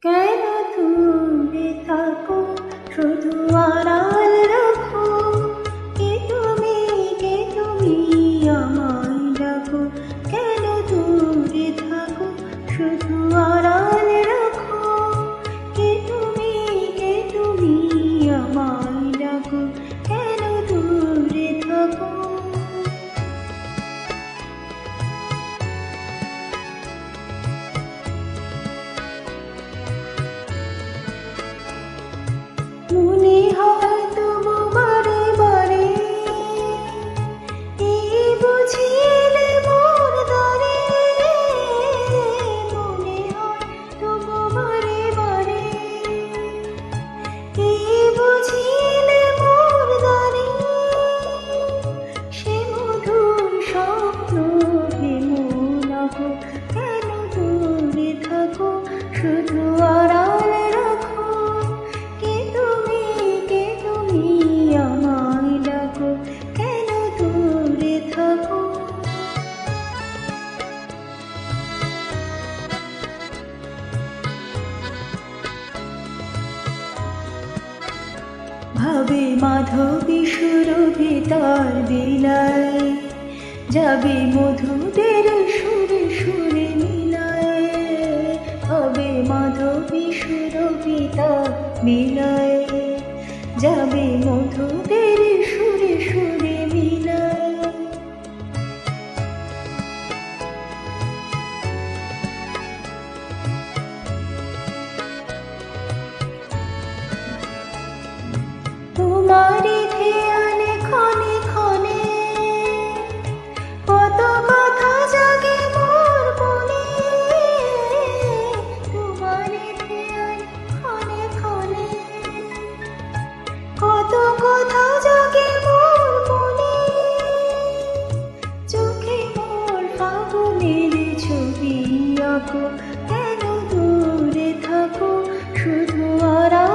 কেন দূরে থাকো, শুধু আড়াল রাখো। কে তুমি আমায় ডাকো। কেন দূরে থাকো, শুধু আড়াল রাখো। কে তুমি আমায় ডাকো। কেন দূরে থাকো। মনে হয় তবু বারে বারে, এই বুঝি এলে মোর দ্বারে। মনে হয় তবু বারে বারে, এই বুঝি এলে মোর দ্বারে। সে মধুর স্বপ্ন ভেমো কেন দূরে থাকো, শুধু আড়াল রাখো। কে তুমি আমায় ডাকো। কেন দূরে থাকো। ভাবে মাধবী সুরভি তার বিলায়, যাবে মধুদের সুরে সুরে মিলায়। ভাবে মাধবী সুরভি তার বিলায়, যাবে মধুদের সুরে সুরে মিলায়। তোমারি ধ্যানে ক্ষণে ক্ষণে, কত কথা জাগে মোর মনে। তোমারি ধ্যানে ক্ষণে ক্ষণে, কত কথা জাগে মোর মনে। চোখে মোর ফাগুনের ছবি আঁকো। কেন দূরে থাকো, শুধু আড়াল